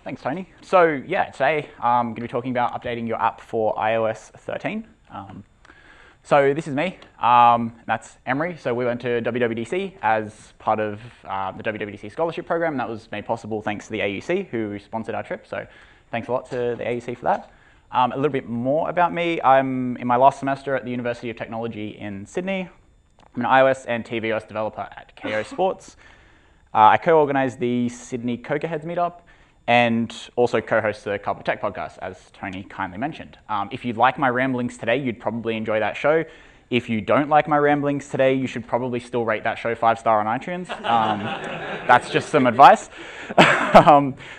Thanks, Tony. So yeah, today I'm going to be talking about updating your app for iOS 13. So this is me. That's Emery. So we went to WWDC as part of the WWDC scholarship program. That was made possible thanks to the AUC, who sponsored our trip. So thanks a lot to the AUC for that. A little bit more about me. I'm in my last semester at the University of Technology in Sydney. I'm an iOS and tvOS developer at KO Sports. I co-organise the Sydney Cokerheads meetup and also co-host the Carpet Tech podcast, as Tony kindly mentioned. If you like my ramblings today, you'd probably enjoy that show. If you don't like my ramblings today, you should probably still rate that show 5-star on iTunes. That's just some advice.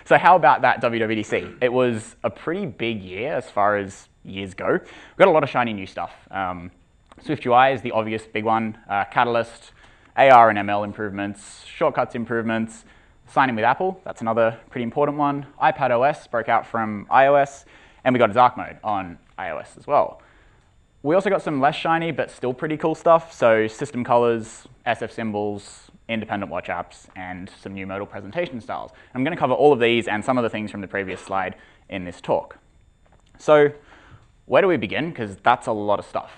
So how about that WWDC? It was a pretty big year as far as years go. We've got a lot of shiny new stuff. SwiftUI is the obvious big one. Catalyst, AR and ML improvements, shortcuts improvements, signing with Apple, that's another pretty important one. iPadOS broke out from iOS, and we got a dark mode on iOS as well. We also got some less shiny, but still pretty cool stuff. So system colors, SFSymbols, independent watch apps, and some new modal presentation styles. I'm going to cover all of these and some of the things from the previous slide in this talk. So where do we begin? Because that's a lot of stuff.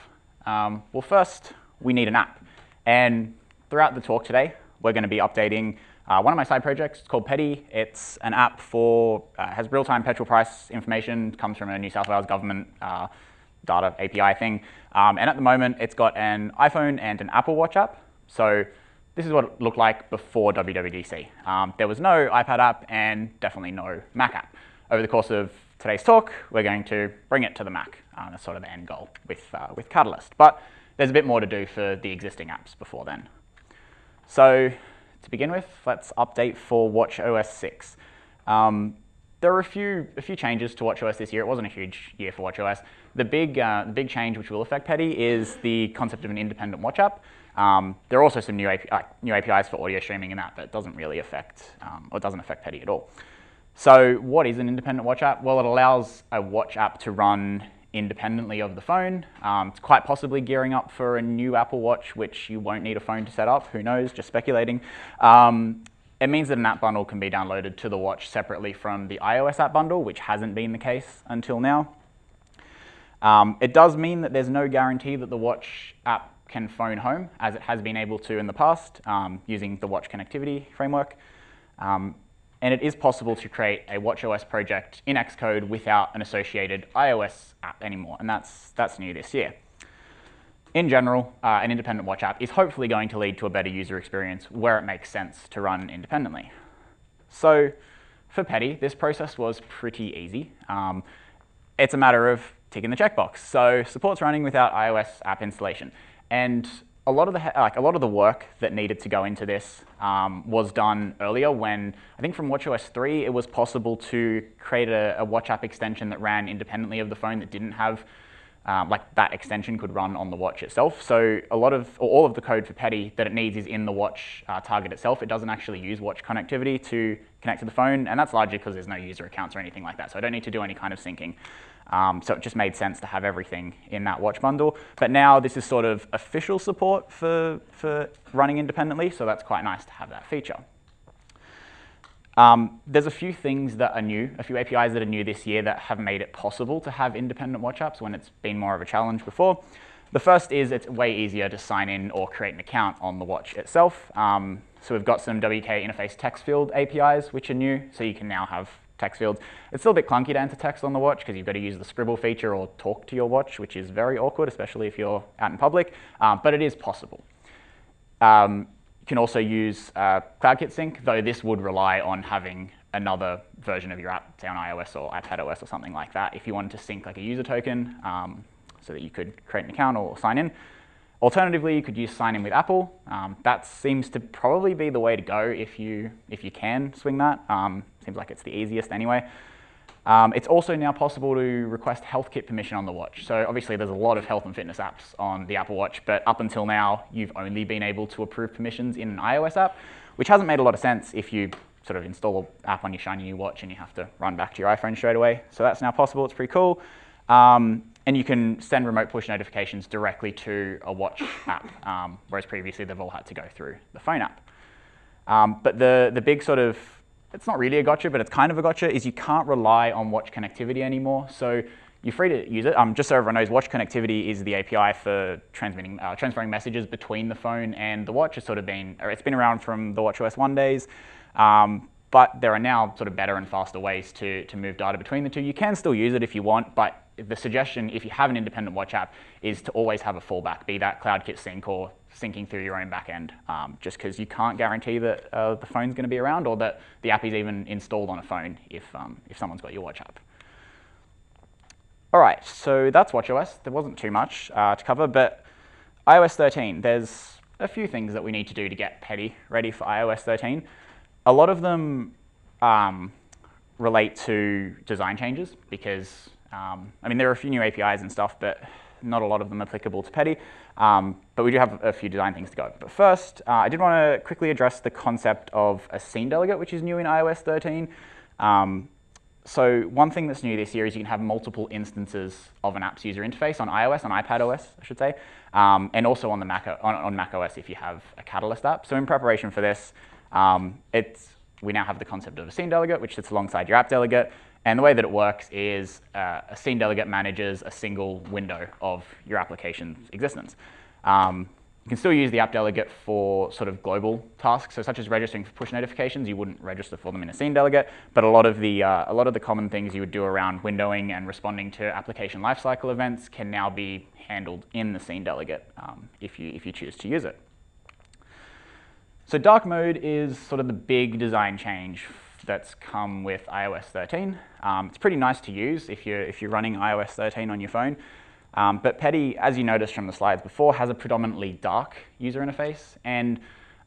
Well, first, we need an app. And throughout the talk today, we're going to be updating one of my side projects. It's called Petty. It's an app for, has real-time petrol price information, comes from a New South Wales government data API thing. And at the moment, it's got an iPhone and an Apple Watch app. So this is what it looked like before WWDC. There was no iPad app and definitely no Mac app. Over the course of today's talk, we're going to bring it to the Mac. That's sort of the end goal with Catalyst. But there's a bit more to do for the existing apps before then. So to begin with, let's update for watchOS 6. There are a few changes to watchOS this year. It wasn't a huge year for watchOS. The big change which will affect Petty is the concept of an independent watch app. There are also some new APIs for audio streaming in that, but it doesn't really affect, or it doesn't affect Petty at all. So what is an independent watch app? Well, it allows a watch app to run independently of the phone. It's quite possibly gearing up for a new Apple Watch, which you won't need a phone to set up. Who knows? Just speculating. It means that an app bundle can be downloaded to the watch separately from the iOS app bundle, which hasn't been the case until now. It does mean that there's no guarantee that the watch app can phone home, as it has been able to in the past, using the watch connectivity framework. And it is possible to create a watchOS project in Xcode without an associated iOS app anymore, and that's new this year. In general, an independent watch app is hopefully going to lead to a better user experience where it makes sense to run independently. So for Petty, this process was pretty easy. It's a matter of ticking the checkbox. So supports running without iOS app installation. And a lot of the work that needed to go into this was done earlier when, I think from watchOS 3, it was possible to create a watch app extension that ran independently of the phone that didn't have, that extension could run on the watch itself. So all of the code for Petty that it needs is in the watch target itself. It doesn't actually use watch connectivity to connect to the phone, and that's largely because there's no user accounts or anything like that. So I don't need to do any kind of syncing. So it just made sense to have everything in that watch bundle. But now this is sort of official support for running independently, so that's quite nice to have that feature. There's a few things that are new, a few APIs that are new this year that have made it possible to have independent watch apps when it's been more of a challenge before. The first is it's way easier to sign in or create an account on the watch itself. So we've got some WK interface text field APIs, which are new, so you can now have text fields. It's still a bit clunky to enter text on the watch because you've got to use the scribble feature or talk to your watch, which is very awkward, especially if you're out in public, but it is possible. You can also use CloudKit Sync, though this would rely on having another version of your app, say on iOS or iPadOS or something like that, if you wanted to sync like a user token so that you could create an account or sign in. Alternatively, you could use sign in with Apple. That seems to probably be the way to go if you can swing that. Seems like it's the easiest anyway. It's also now possible to request HealthKit permission on the watch. So obviously there's a lot of health and fitness apps on the Apple Watch, but up until now, you've only been able to approve permissions in an iOS app, which hasn't made a lot of sense if you sort of install an app on your shiny new watch and you have to run back to your iPhone straight away. So that's now possible. It's pretty cool. And you can send remote push notifications directly to a watch app, whereas previously they've all had to go through the phone app. But the big sort of, it's not really a gotcha, but it's kind of a gotcha, is you can't rely on watch connectivity anymore. So you're free to use it. Just so everyone knows, watch connectivity is the API for transferring messages between the phone and the watch. It's been around from the watchOS 1 days, but there are now sort of better and faster ways to move data between the two. You can still use it if you want, but the suggestion, if you have an independent watch app, is to always have a fallback, be that CloudKit sync or syncing through your own backend, just because you can't guarantee that the phone's going to be around or that the app is even installed on a phone if someone's got your watch app. All right, so that's watchOS. There wasn't too much to cover, but iOS 13, there's a few things that we need to do to get Petty ready for iOS 13. A lot of them relate to design changes because, there are a few new APIs and stuff, but not a lot of them applicable to Petty. But we do have a few design things to go. But first, I did want to quickly address the concept of a scene delegate, which is new in iOS 13. So one thing that's new this year is you can have multiple instances of an app's user interface on iOS, on iPadOS, I should say, and also on the on macOS if you have a Catalyst app. So in preparation for this, we now have the concept of a scene delegate, which sits alongside your app delegate. And the way that it works is a scene delegate manages a single window of your application's existence. You can still use the app delegate for sort of global tasks, so such as registering for push notifications. You wouldn't register for them in a scene delegate, but a lot of the common things you would do around windowing and responding to application lifecycle events can now be handled in the scene delegate if you choose to use it. So dark mode is sort of the big design change that's come with iOS 13. It's pretty nice to use if you're running iOS 13 on your phone. But Petty, as you noticed from the slides before, has a predominantly dark user interface. And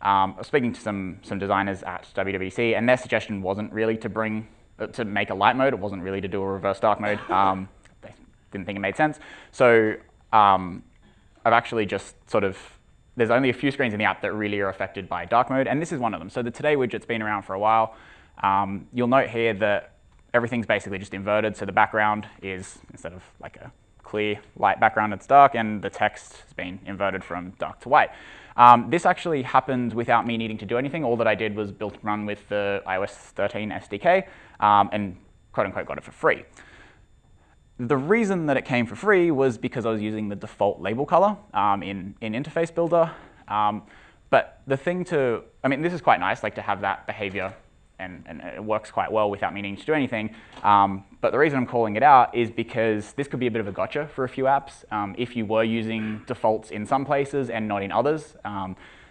I was speaking to some designers at WWDC, and their suggestion wasn't really to make a light mode. It wasn't really to do a reverse dark mode. They didn't think it made sense. So I've actually just there's only a few screens in the app that really are affected by dark mode, and this is one of them. So the Today widget's been around for a while. You'll note here that everything's basically just inverted. So the background is, instead of like a clear light background, it's dark, and the text has been inverted from dark to white. This actually happened without me needing to do anything. All that I did was run with the iOS 13 SDK and quote-unquote got it for free. The reason that it came for free was because I was using the default label color in Interface Builder. But the thing this is quite nice, like to have that behavior, and it works quite well without me needing to do anything. But the reason I'm calling it out is because this could be a bit of a gotcha for a few apps. If you were using defaults in some places and not in others,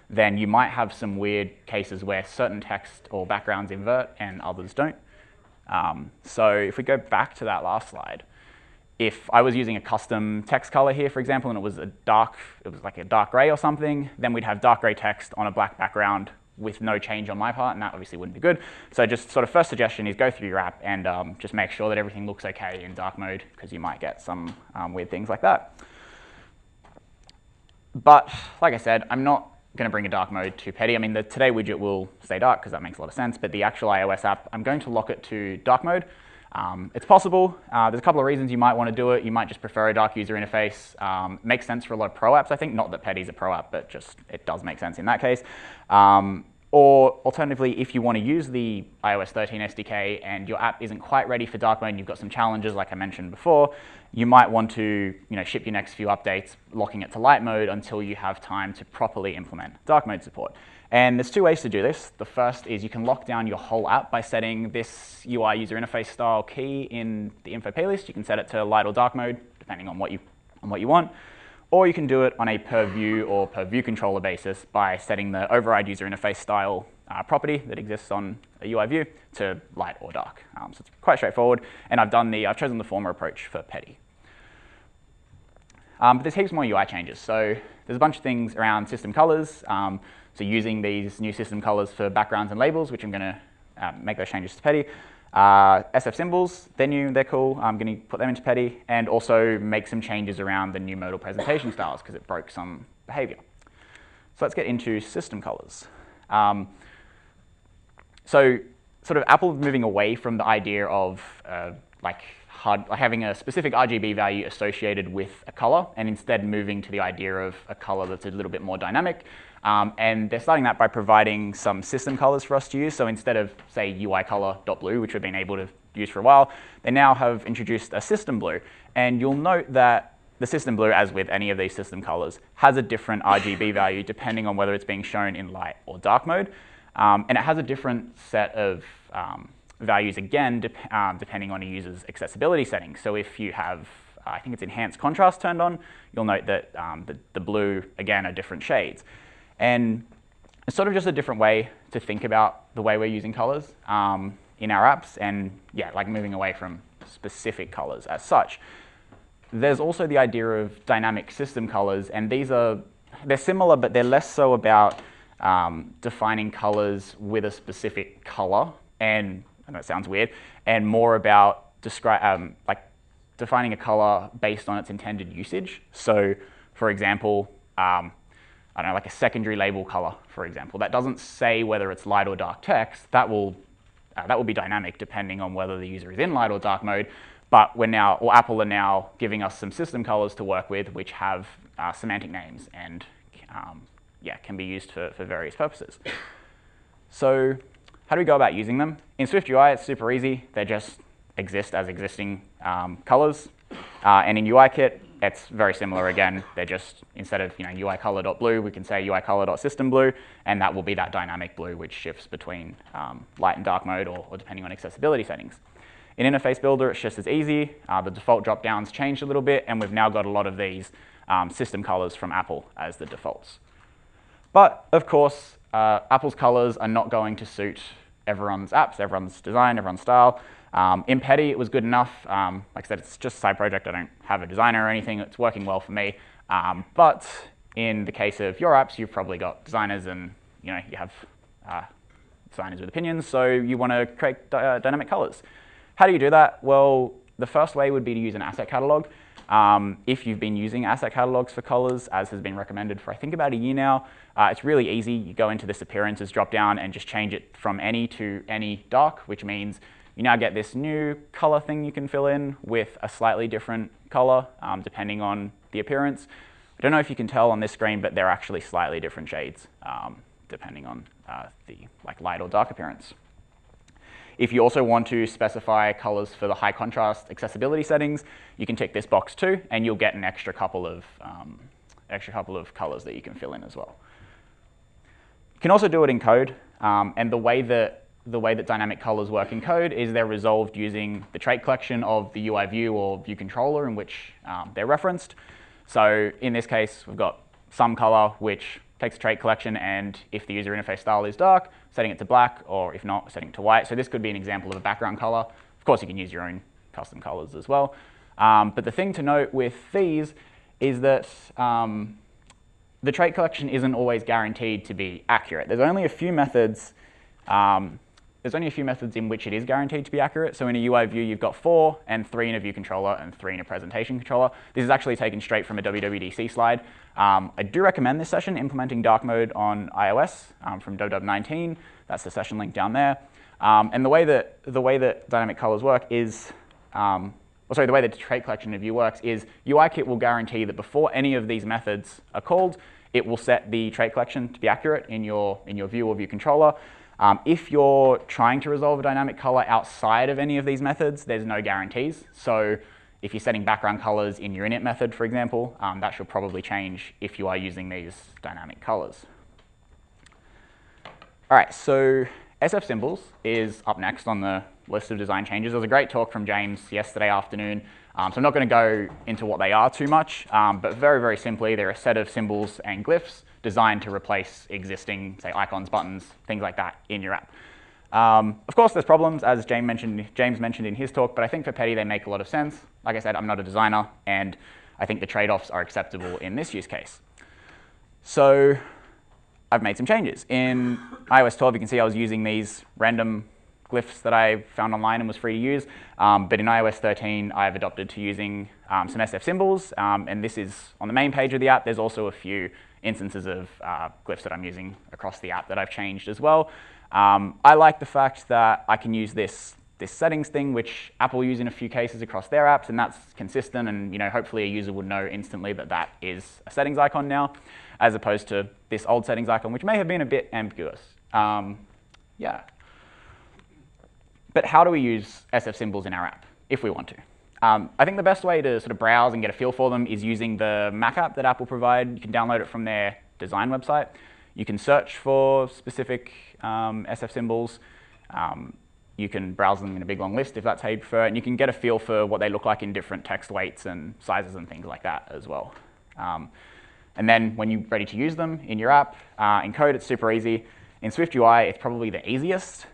then you might have some weird cases where certain text or backgrounds invert and others don't. So if we go back to that last slide, if I was using a custom text color here, for example, and it was like a dark gray or something, then we'd have dark gray text on a black background with no change on my part, and that obviously wouldn't be good. So just first suggestion is go through your app and just make sure that everything looks okay in dark mode, because you might get some weird things like that. But like I said, I'm not going to bring a dark mode to Petty. The Today widget will stay dark because that makes a lot of sense, but the actual iOS app, I'm going to lock it to dark mode. It's possible. There's a couple of reasons you might want to do it. You might just prefer a dark user interface. Makes sense for a lot of pro apps, I think. Not that Petty's a pro app, but just it does make sense in that case. Or alternatively, if you want to use the iOS 13 SDK and your app isn't quite ready for dark mode and you've got some challenges like I mentioned before, you might want to ship your next few updates locking it to light mode until you have time to properly implement dark mode support. And there's two ways to do this. The first is you can lock down your whole app by setting this UI user interface style key in the info playlist. You can set it to light or dark mode, depending on what you want. Or you can do it on a per view or per view controller basis by setting the override user interface style property that exists on a UI view to light or dark. So it's quite straightforward. And I've chosen the former approach for Petty. But there's heaps more UI changes. So there's a bunch of things around system colors. So using these new system colors for backgrounds and labels, which I'm going to make those changes to Petty. SFSymbols, they're new, they're cool. I'm going to put them into Petty, and also make some changes around the new modal presentation styles because it broke some behavior. So let's get into system colors. So sort of Apple moving away from the idea of having a specific RGB value associated with a color, and instead moving to the idea of a color that's a little bit more dynamic. And they're starting that by providing some system colors for us to use. So instead of, say, UIColor.blue, which we've been able to use for a while, they now have introduced a system blue. And you'll note that the system blue, as with any of these system colors, has a different RGB value depending on whether it's being shown in light or dark mode. And it has a different set of values, again, depending on a user's accessibility settings. So if you have, I think it's enhanced contrast turned on, you'll note that the blue, again, are different shades. And it's sort of just a different way to think about the way we're using colors in our apps, and yeah, like moving away from specific colors as such. There's also the idea of dynamic system colors, and they're similar, but they're less so about defining colors with a specific color, and I know it sounds weird, and more about like defining a color based on its intended usage. So, for example, I don't know, like a secondary label color, for example, that doesn't say whether it's light or dark text. That will be dynamic depending on whether the user is in light or dark mode. But Apple are now giving us some system colors to work with, which have semantic names and can be used for various purposes. So how do we go about using them? In SwiftUI, it's super easy. They just exist as existing colors. And in UIKit, it's very similar again. They're just, instead of UIColor.blue, we can say UIColor.systemBlue, and that will be that dynamic blue which shifts between light and dark mode or depending on accessibility settings. In Interface Builder, it's just as easy. The default drop-downs changed a little bit, and we've now got a lot of these system colors from Apple as the defaults. But of course, Apple's colors are not going to suit everyone's apps, everyone's design, everyone's style. In Petty, it was good enough. Like I said, it's just a side project. I don't have a designer or anything. It's working well for me. But in the case of your apps, you've probably got designers, and you have designers with opinions, so you want to create dynamic colors. How do you do that? Well, the first way would be to use an asset catalog. If you've been using asset catalogs for colors, as has been recommended for I think about a year now, it's really easy. You go into this appearances dropdown and just change it from any to any dark, which means you now get this new color thing you can fill in with a slightly different color depending on the appearance. I don't know if you can tell on this screen, but they're actually slightly different shades depending on the light or dark appearance. If you also want to specify colors for the high contrast accessibility settings, you can tick this box too, and you'll get an extra couple of colors that you can fill in as well. You can also do it in code, and the way that dynamic colors work in code is they're resolved using the trait collection of the UI view or view controller in which they're referenced. So in this case, we've got some color which takes a trait collection, and if the user interface style is dark, setting it to black, or if not, setting it to white. So this could be an example of a background color. Of course, you can use your own custom colors as well. But the thing to note with these is that the trait collection isn't always guaranteed to be accurate. There's only a few methods in which it is guaranteed to be accurate. So in a UI view, you've got 4, and 3 in a view controller, and 3 in a presentation controller. This is actually taken straight from a WWDC slide. I do recommend this session, Implementing Dark Mode on iOS from WW19. That's the session link down there. And the way that dynamic colors work is, the way the trait collection of view works is UIKit will guarantee that before any of these methods are called, it will set the trait collection to be accurate in your view or view controller. If you're trying to resolve a dynamic color outside of any of these methods, there's no guarantees. So if you're setting background colors in your init method, for example, that should probably change if you are using these dynamic colors. All right, so SFSymbols is up next on the list of design changes. There was a great talk from James yesterday afternoon, so I'm not going to go into what they are too much, but very, very simply, they're a set of symbols and glyphs designed to replace existing, say, icons, buttons, things like that in your app. Of course, there's problems, as James mentioned in his talk, but I think for Petty, they make a lot of sense. Like I said, I'm not a designer, and I think the trade-offs are acceptable in this use case. So I've made some changes. In iOS 12, you can see I was using these random glyphs that I found online and was free to use, but in iOS 13, I've adopted to using some SFSymbols, and this is on the main page of the app. There's also a few instances of glyphs that I'm using across the app that I've changed as well. I like the fact that I can use this this settings thing, which Apple use in a few cases across their apps, and that's consistent, and hopefully a user would know instantly that that is a settings icon now, as opposed to this old settings icon, which may have been a bit ambiguous. Yeah. But how do we use SFSymbols in our app, if we want to? I think the best way to sort of browse and get a feel for them is using the Mac app that Apple provide. You can download it from their design website. You can search for specific SFSymbols. You can browse them in a big long list if that's how you prefer, and you can get a feel for what they look like in different text weights and sizes and things like that as well. And then when you're ready to use them in your app, in code it's super easy. In SwiftUI it's probably the easiest.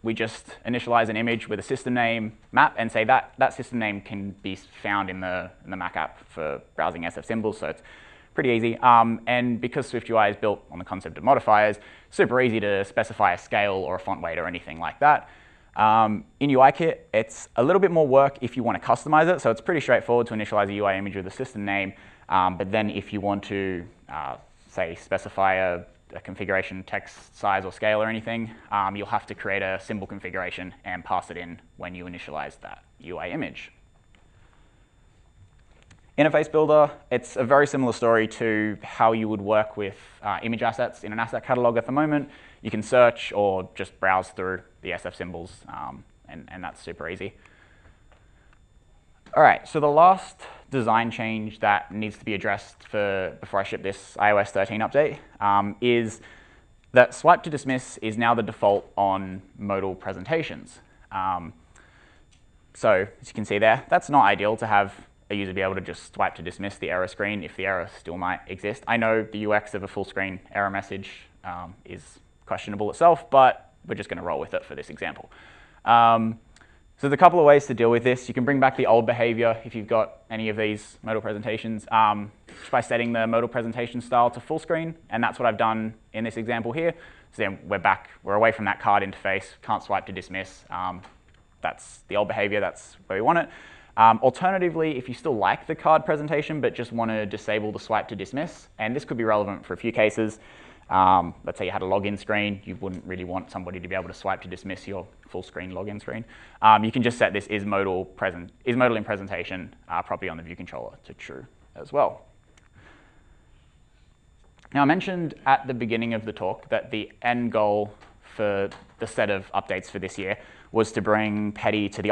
We just initialize an image with a system name map and say that system name can be found in the Mac app for browsing SFSymbols, so it's pretty easy. And because SwiftUI is built on the concept of modifiers, super easy to specify a scale or a font weight or anything like that. In UIKit, it's a little bit more work if you want to customize it, so it's pretty straightforward to initialize a UI image with a system name, but then if you want to, say, specify a configuration text size or scale or anything, you'll have to create a symbol configuration and pass it in when you initialize that UI image. Interface Builder, it's a very similar story to how you would work with image assets in an asset catalog at the moment. You can search or just browse through the SFSymbols, and that's super easy. All right, so the last design change that needs to be addressed before I ship this iOS 13 update is that swipe to dismiss is now the default on modal presentations. So as you can see there, that's not ideal to have a user be able to just swipe to dismiss the error screen if the error still might exist. I know the UX of a full screen error message is questionable itself, but we're just going to roll with it for this example. So there's a couple of ways to deal with this. You can bring back the old behavior if you've got any of these modal presentations just by setting the modal presentation style to full screen, and that's what I've done in this example here. So then we're away from that card interface, can't swipe to dismiss. That's the old behavior, that's where we want it. Alternatively, if you still like the card presentation but just want to disable the swipe to dismiss, and this could be relevant for a few cases. Let's say you had a login screen, you wouldn't really want somebody to be able to swipe to dismiss your full screen login screen. You can just set this is modal in presentation property on the view controller to true as well. Now I mentioned at the beginning of the talk that the end goal for the set of updates for this year was to bring Petty to the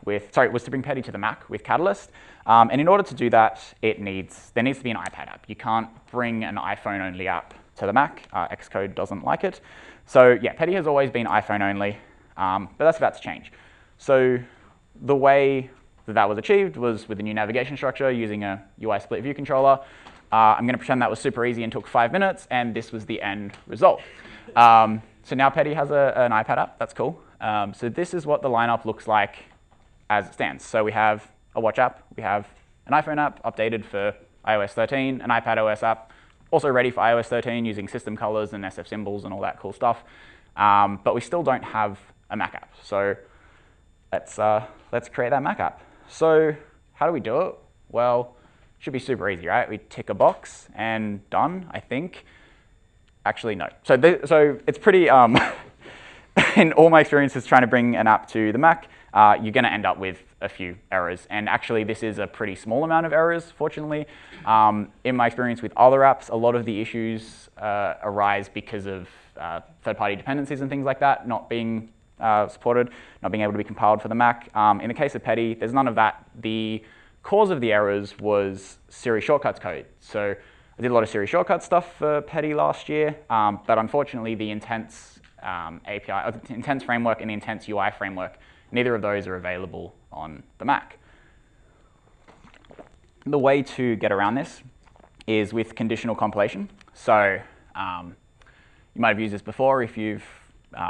was to bring Petty to the Mac with Catalyst. And in order to do that, there needs to be an iPad app. You can't bring an iPhone-only app to the Mac. Xcode doesn't like it. So yeah, Petty has always been iPhone only, but that's about to change. So the way that was achieved was with a new navigation structure using a UI split view controller. I'm going to pretend that was super easy and took 5 minutes, and this was the end result. So now Petty has an iPad app. That's cool. So this is what the lineup looks like as it stands. So we have a watch app, we have an iPhone app updated for iOS 13, an iPadOS app, also ready for iOS 13 using system colors and SFSymbols and all that cool stuff. But we still don't have a Mac app. So let's create that Mac app. So how do we do it? Well, it should be super easy, right? We tick a box and done, I think. Actually, no. So it's pretty, in all my experiences trying to bring an app to the Mac, you're going to end up with a few errors. And actually, this is a pretty small amount of errors, fortunately. In my experience with other apps, a lot of the issues arise because of third-party dependencies and things like that not being supported, not being able to be compiled for the Mac. In the case of Petty, there's none of that. The cause of the errors was Siri shortcuts code. So I did a lot of Siri shortcut stuff for Petty last year, but unfortunately the Intents API, the Intents framework and the Intents UI framework, neither of those are available on the Mac. The way to get around this is with conditional compilation. So you might have used this before if you've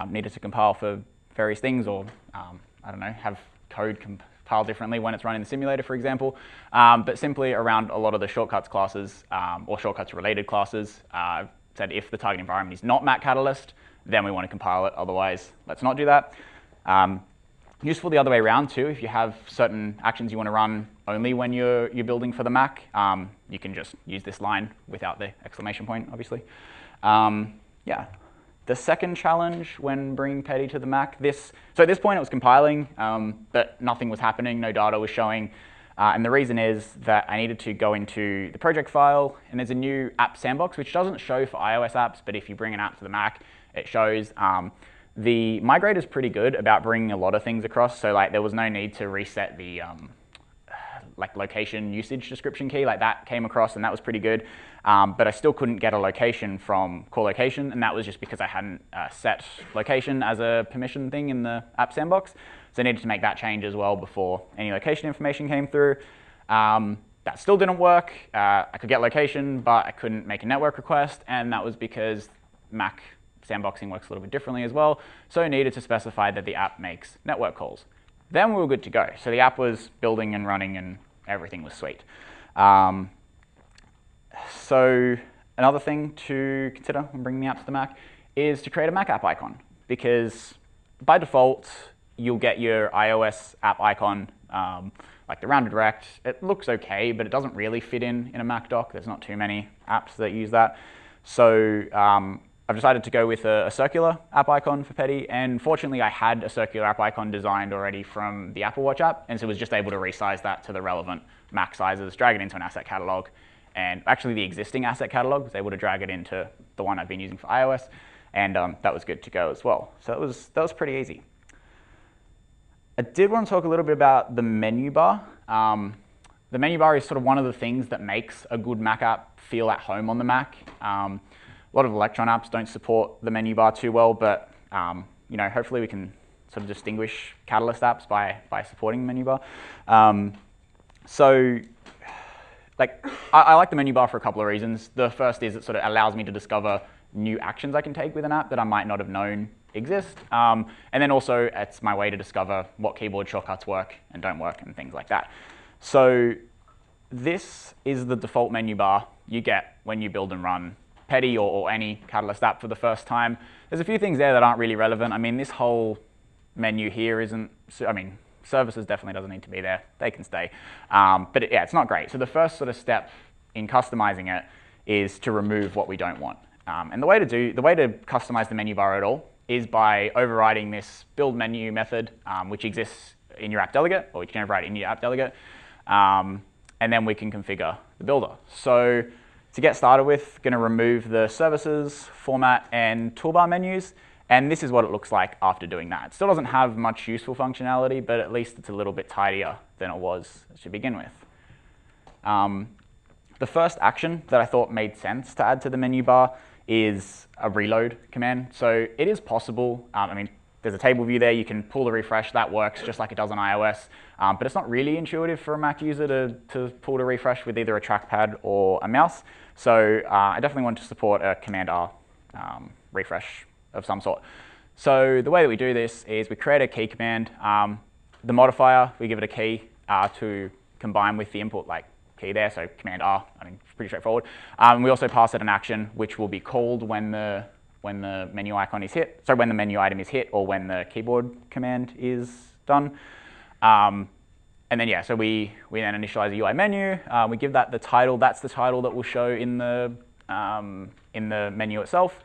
needed to compile for various things, or I don't know, have code compiled differently when it's run in the simulator, for example. But simply around a lot of the shortcuts classes or shortcuts related classes, said if the target environment is not Mac Catalyst, then we want to compile it. Otherwise, let's not do that. Useful the other way around too. If you have certain actions you want to run only when you're building for the Mac, you can just use this line without the exclamation point, obviously. Yeah. The second challenge when bringing Petty to the Mac, so at this point it was compiling, but nothing was happening, no data was showing. And the reason is that I needed to go into the project file, and there's a new app sandbox, which doesn't show for iOS apps, but if you bring an app to the Mac, it shows. The migrator is pretty good about bringing a lot of things across, so like there was no need to reset the like location usage description key, like that came across and that was pretty good. But I still couldn't get a location from core location, and that was just because I hadn't set location as a permission thing in the app sandbox. So I needed to make that change as well before any location information came through. That still didn't work. I could get location, but I couldn't make a network request, and that was because Mac sandboxing works a little bit differently as well, so I needed to specify that the app makes network calls. Then we were good to go. So the app was building and running and everything was sweet. So another thing to consider when bringing the app to the Mac is to create a Mac app icon, because by default, you'll get your iOS app icon, like the rounded rect. It looks okay, but it doesn't really fit in a Mac dock. There's not too many apps that use that. So I've decided to go with a circular app icon for Petty, and fortunately I had a circular app icon designed already from the Apple Watch app, and so was just able to resize that to the relevant Mac sizes, drag it into an asset catalog, and actually the existing asset catalog was able to drag it into the one I've been using for iOS, and that was good to go as well. So that was pretty easy. I did want to talk a little bit about the menu bar. The menu bar is sort of one of the things that makes a good Mac app feel at home on the Mac. A lot of Electron apps don't support the menu bar too well, but you know, hopefully we can sort of distinguish Catalyst apps by supporting the menu bar. So like, I like the menu bar for a couple of reasons. The first is it sort of allows me to discover new actions I can take with an app that I might not have known exist. And then also it's my way to discover what keyboard shortcuts work and don't work and things like that. So this is the default menu bar you get when you build and run Petty or any Catalyst app for the first time. There's a few things there that aren't really relevant. I mean, this whole menu here isn't, I mean, services definitely doesn't need to be there. They can stay. But yeah, it's not great. So the first sort of step in customizing it is to remove what we don't want. And the way to customize the menu bar at all is by overriding this build menu method, which exists in your app delegate, or you can override it in your app delegate. And then we can configure the builder. So to get started with, going to remove the services, format, and toolbar menus. And this is what it looks like after doing that. It still doesn't have much useful functionality, but at least it's a little bit tidier than it was to begin with. The first action that I thought made sense to add to the menu bar is a reload command. So it is possible, I mean, there's a table view there, you can pull the refresh, that works just like it does on iOS, but it's not really intuitive for a Mac user to pull the refresh with either a trackpad or a mouse. So I definitely want to support a Command R refresh of some sort. So the way that we do this is we create a key command. The modifier, we give it a key to combine with the input like key there, so Command R, I mean, pretty straightforward. We also pass it an action which will be called when the menu icon is hit, so when the menu item is hit or when the keyboard command is done. And then yeah, so we then initialize a UI menu, we give that the title, that's the title that will show in the menu itself.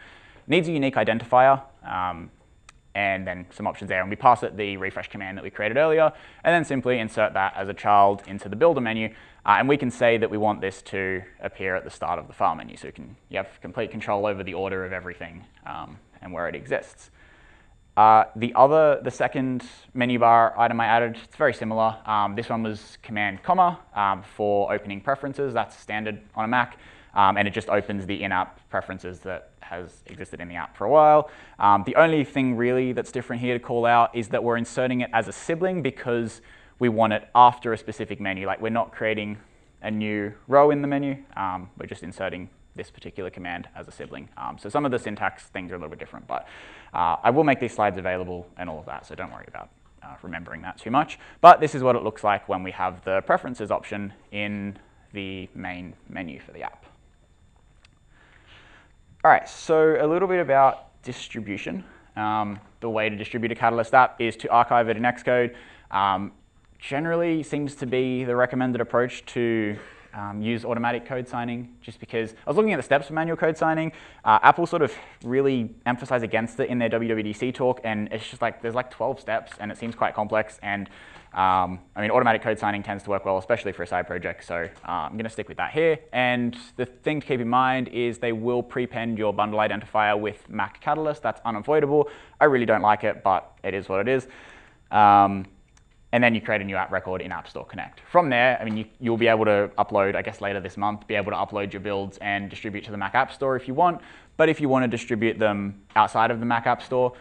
It needs a unique identifier, and then some options there, and we pass it the refresh command that we created earlier, and then simply insert that as a child into the builder menu, and we can say that we want this to appear at the start of the file menu, so you have complete control over the order of everything and where it exists. The second menu bar item I added, it's very similar. This one was command comma for opening preferences. That's standard on a Mac, and it just opens the in-app preferences that has existed in the app for a while. The only thing really that's different here to call out is that we're inserting it as a sibling because we want it after a specific menu. Like, we're not creating a new row in the menu, we're just inserting this particular command as a sibling. So some of the syntax things are a little bit different, but I will make these slides available and all of that, so don't worry about remembering that too much. But this is what it looks like when we have the preferences option in the main menu for the app. All right, so a little bit about distribution. The way to distribute a Catalyst app is to archive it in Xcode. Generally seems to be the recommended approach to use automatic code signing, just because I was looking at the steps for manual code signing. Apple sort of really emphasize against it in their WWDC talk, and it's just like there's like 12 steps, and it seems quite complex. And I mean, automatic code signing tends to work well, especially for a side project. So I'm going to stick with that here. And the thing to keep in mind is they will prepend your bundle identifier with Mac Catalyst. That's unavoidable. I really don't like it, but it is what it is. And then you create a new app record in App Store Connect. From there, I mean, you'll be able to upload, I guess later this month, be able to upload your builds and distribute to the Mac App Store if you want. But if you want to distribute them outside of the Mac App Store,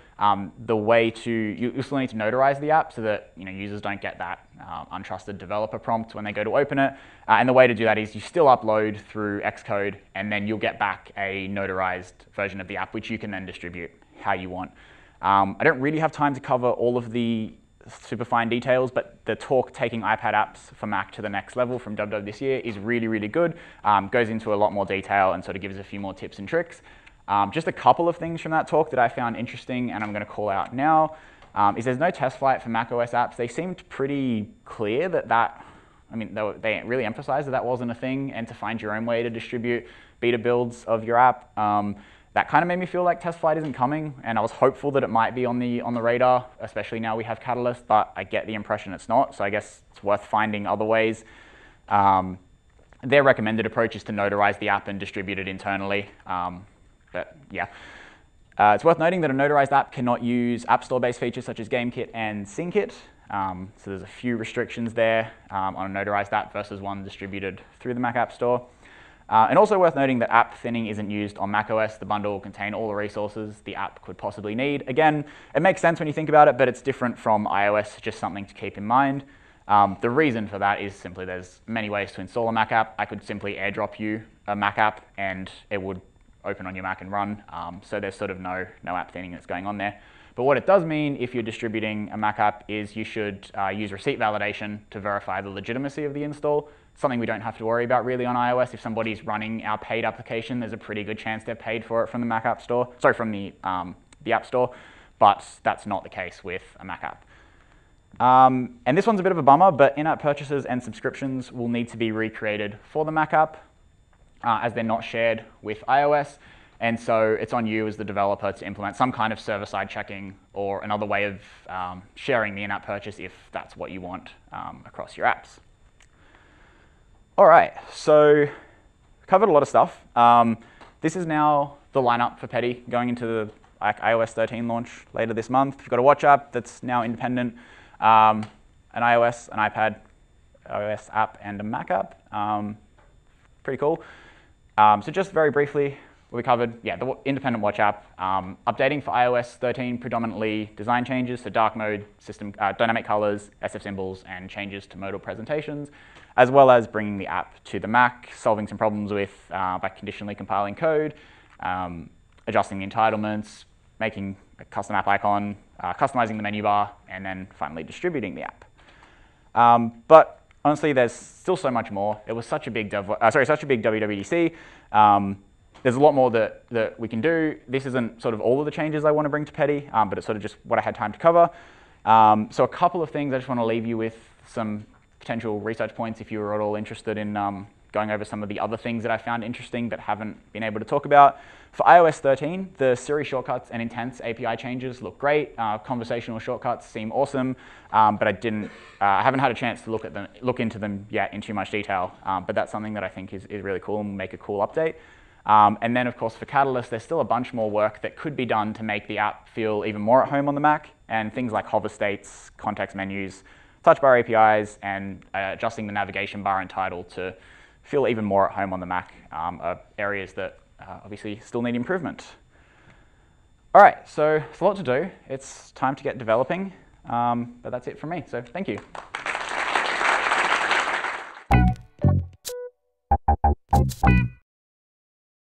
the way to, you still need to notarize the app so that users don't get that untrusted developer prompt when they go to open it. And the way to do that is you still upload through Xcode, and then you'll get back a notarized version of the app, which you can then distribute how you want. I don't really have time to cover all of the super fine details, but the talk taking iPad apps for Mac to the next level from WWDC this year is really, really good. Goes into a lot more detail and sort of gives a few more tips and tricks. Just a couple of things from that talk that I found interesting and I'm going to call out now is there's no test flight for macOS apps. They seemed pretty clear that I mean, they really emphasized that wasn't a thing, and to find your own way to distribute beta builds of your app. That kind of made me feel like test flight isn't coming, and I was hopeful that it might be on the radar, especially now we have Catalyst, but I get the impression it's not, so I guess it's worth finding other ways. Their recommended approach is to notarize the app and distribute it internally, but yeah. It's worth noting that a notarized app cannot use App Store-based features such as GameKit and SyncKit, so there's a few restrictions there on a notarized app versus one distributed through the Mac App Store. And also worth noting that app thinning isn't used on macOS. The bundle will contain all the resources the app could possibly need. Again, it makes sense when you think about it, but it's different from iOS, just something to keep in mind. The reason for that is simply there's many ways to install a Mac app. I could simply airdrop you a Mac app and it would open on your Mac and run. So there's sort of no app thinning that's going on there. But what it does mean if you're distributing a Mac app is you should use receipt validation to verify the legitimacy of the install. Something we don't have to worry about really on iOS. If somebody's running our paid application, there's a pretty good chance they're paid for it from the Mac App Store, sorry, from the App Store, but that's not the case with a Mac app. And this one's a bit of a bummer, but in-app purchases and subscriptions will need to be recreated for the Mac app as they're not shared with iOS. And so it's on you as the developer to implement some kind of server-side checking or another way of sharing the in-app purchase if that's what you want across your apps. All right, so covered a lot of stuff. This is now the lineup for Petty going into the iOS 13 launch later this month. We've got a watch app that's now independent, an iOS, an iPad iOS app, and a Mac app. Pretty cool. So just very briefly, what we covered, yeah, the independent watch app, updating for iOS 13, predominantly design changes, so dark mode, system, dynamic colors, SFSymbols, and changes to modal presentations, as well as bringing the app to the Mac, solving some problems with by conditionally compiling code, adjusting the entitlements, making a custom app icon, customizing the menu bar, and then finally distributing the app. But honestly, there's still so much more. It was such a big WWDC. There's a lot more that we can do. This isn't sort of all of the changes I want to bring to Petty, but it's sort of just what I had time to cover. So a couple of things I just want to leave you with some potential research points if you were at all interested in going over some of the other things that I found interesting but haven't been able to talk about. For iOS 13, the Siri shortcuts and intents API changes look great. Conversational shortcuts seem awesome, but I haven't had a chance to look into them yet in too much detail. But that's something that I think is really cool and will make a cool update. And then, of course, for Catalyst, there's still a bunch more work that could be done to make the app feel even more at home on the Mac, and things like hover states, context menus, touch bar APIs, and adjusting the navigation bar and title to feel even more at home on the Mac are areas that obviously still need improvement. All right, so it's a lot to do. It's time to get developing, but that's it from me, so thank you.